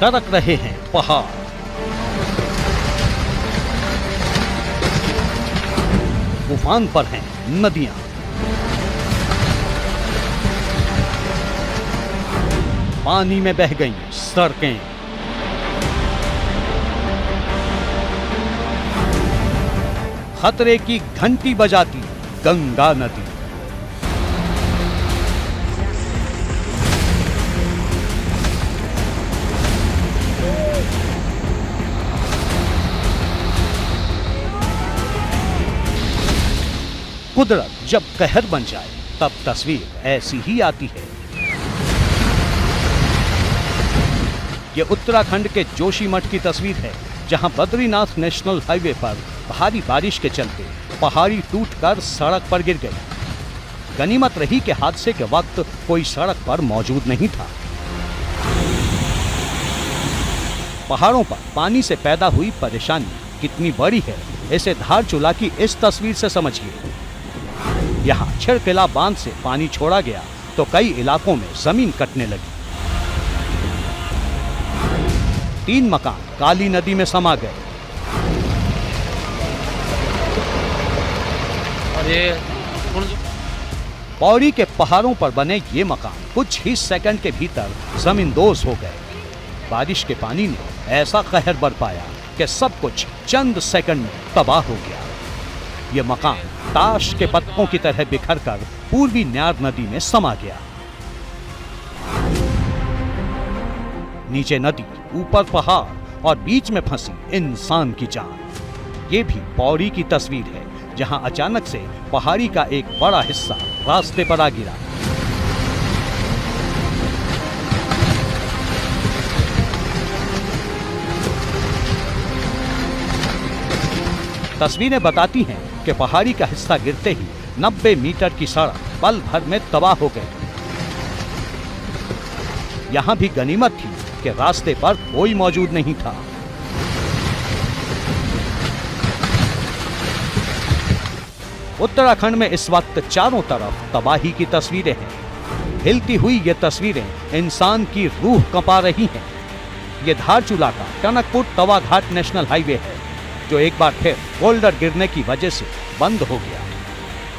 सरक रहे हैं पहाड़। उफान पर हैं नदियां। पानी में बह गईं सड़कें। खतरे की घंटी बजाती गंगा नदी। कुदरत जब कहर बन जाए तब तस्वीर ऐसी ही आती है। ये उत्तराखंड के जोशीमठ की तस्वीर है, जहां बद्रीनाथ नेशनल हाईवे पर भारी बारिश के चलते पहाड़ी टूटकर सड़क पर गिर गई। गनीमत रही कि हादसे के वक्त कोई सड़क पर मौजूद नहीं था। पहाड़ों पर पानी से पैदा हुई परेशानी कितनी बड़ी है, इसे धारचूला की इस तस्वीर से समझिए। यहाँ छिड़किला बांध से पानी छोड़ा गया तो कई इलाकों में जमीन कटने लगी। 3 मकान काली नदी में समा गए। पौड़ी के पहाड़ों पर बने ये मकान कुछ ही सेकंड के भीतर जमींदोज हो गए। बारिश के पानी ने ऐसा कहर बरपाया कि सब कुछ चंद सेकंड में तबाह हो गया। ये मकान ताश के पत्तों की तरह बिखरकर पूर्वी न्यार नदी में समा गया। नीचे नदी, ऊपर पहाड़ और बीच में फंसी इंसान की जान। ये भी पौड़ी की तस्वीर है, जहां अचानक से पहाड़ी का एक बड़ा हिस्सा रास्ते पर आ गिरा। तस्वीरें बताती हैं कि पहाड़ी का हिस्सा गिरते ही 90 मीटर की सड़क पल भर में तबाह हो गई। यहां भी गनीमत थी कि रास्ते पर कोई मौजूद नहीं था। उत्तराखंड में इस वक्त चारों तरफ तबाही की तस्वीरें हैं। हिलती हुई ये तस्वीरें इंसान की रूह कंपा रही हैं। ये धारचूला का टनकपुर तवा घाट नेशनल हाईवे है, जो एक बार फिर बोल्डर गिरने की वजह से बंद हो गया।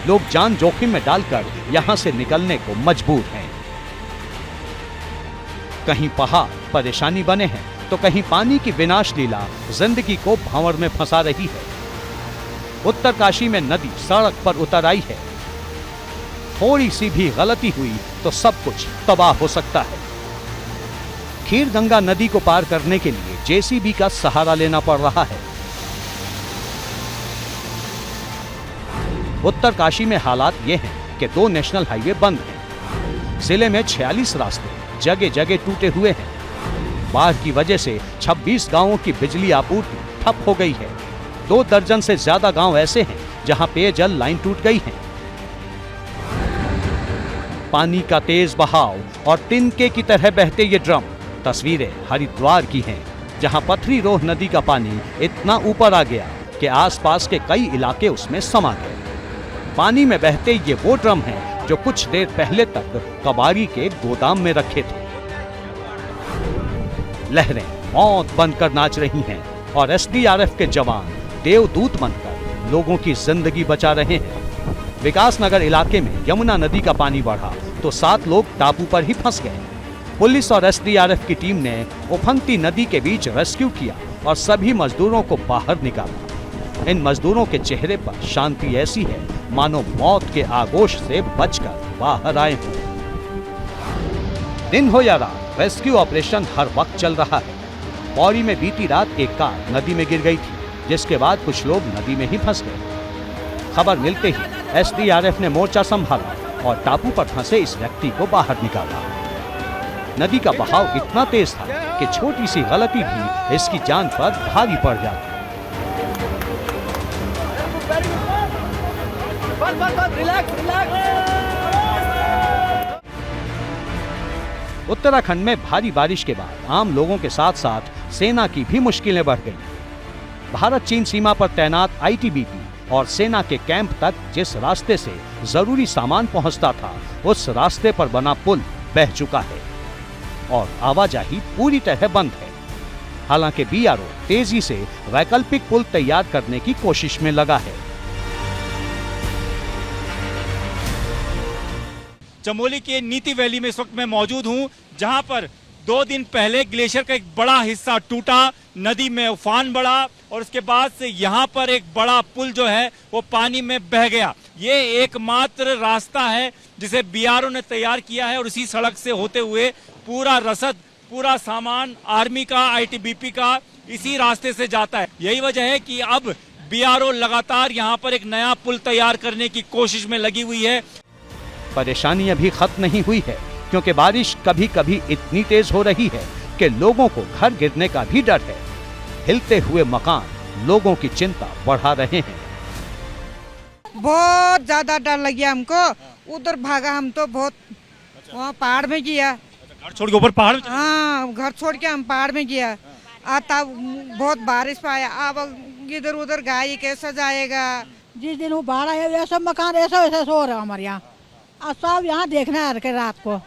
लोग जान जोखिम में डालकर यहां से निकलने को मजबूर हैं। कहीं पहाड़ परेशानी बने हैं तो कहीं पानी की विनाश लीला जिंदगी को भंवर में फंसा रही है। उत्तरकाशी में नदी सड़क पर उतर आई है। थोड़ी सी भी गलती हुई तो सब कुछ तबाह हो सकता है। खीर गंगा नदी को पार करने के लिए जेसीबी का सहारा लेना पड़ रहा है। उत्तरकाशी में हालात ये हैं कि 2 नेशनल हाईवे बंद हैं। जिले में 46 रास्ते जगह जगह टूटे हुए हैं। बाढ़ की वजह से 26 गांवों की बिजली आपूर्ति ठप हो गई है। 2 दर्जन से ज्यादा गांव ऐसे हैं जहां पेयजल लाइन टूट गई है। पानी का तेज बहाव और तिनके की तरह बहते ये ड्रम तस्वीरें हरिद्वार की हैं, जहां पथरी रोह नदी का पानी इतना ऊपर आ गया कि आसपास के कई इलाके उसमें समा गए। पानी में बहते ये वो ड्रम हैं जो कुछ देर पहले तक कबाड़ी के गोदाम में रखे थे। लहरें मौत बनकर नाच रही हैं और एसडीआरएफ के जवान देवदूत बनकर लोगों की जिंदगी बचा रहे हैं। विकासनगर इलाके में यमुना नदी का पानी बढ़ा तो 7 लोग टापू पर ही फंस गए। पुलिस और एसडीआरएफ की टीम ने उफनती नदी के बीच रेस्क्यू किया और सभी मजदूरों को बाहर निकाला। इन मजदूरों के चेहरे पर शांति ऐसी है मानो मौत के आगोश से बचकर बाहर आए हों। दिन हो या रात, रेस्क्यू ऑपरेशन हर वक्त चल रहा है। पौड़ी में बीती रात एक कार नदी में गिर गई थी, जिसके बाद कुछ लोग नदी में ही फंस गए। खबर मिलते ही एसडीआरएफ ने मोर्चा संभाला और टापू पर फंसे इस व्यक्ति को बाहर निकाला। नदी का बहाव इतना तेज था कि छोटी सी गलती भी इसकी जान पर भारी पड़ जाती। उत्तराखंड में भारी बारिश के बाद आम लोगों के साथ साथ सेना की भी मुश्किलें बढ़ गईं। भारत चीन सीमा पर तैनात आईटीबीपी और सेना के कैंप तक जिस रास्ते से जरूरी सामान पहुंचता था, उस रास्ते पर बना पुल बह चुका है और आवाजाही पूरी तरह बंद है। हालांकि बीआरओ तेजी से वैकल्पिक पुल तैयार करने की कोशिश में लगा है। चमोली के नीति वैली में इस वक्त मैं मौजूद हूं, जहां पर 2 दिन पहले ग्लेशियर का एक बड़ा हिस्सा टूटा, नदी में उफान बढ़ा और उसके बाद से यहां पर एक बड़ा पुल जो है वो पानी में बह गया। ये एकमात्र रास्ता है जिसे बीआरओ ने तैयार किया है और इसी सड़क से होते हुए पूरा रसद, पूरा सामान आर्मी का, आईटीबीपी का इसी रास्ते से जाता है। यही वजह है कि अब बीआरओ लगातार यहां पर एक नया पुल तैयार करने की कोशिश में लगी हुई है। परेशानी अभी खत्म नहीं हुई है, क्योंकि बारिश कभी कभी इतनी तेज हो रही है कि लोगों को घर गिरने का भी डर है। हिलते हुए मकान लोगों की चिंता बढ़ा रहे हैं। बहुत ज्यादा डर लग गया हमको, उधर भागा हम तो बहुत, वहाँ पहाड़ में गया। घर छोड़ के ऊपर पहाड़ में? हाँ, घर छोड़ के हम पहाड़ में गया। तब बहुत बारिश पाया, अब इधर उधर गाय कैसा जाएगा। जिस दिन वो बाढ़ आया ये सब मकान ऐसा वैसा सो रहा हमारे यहाँ, अब सब यहाँ देखना है रात को।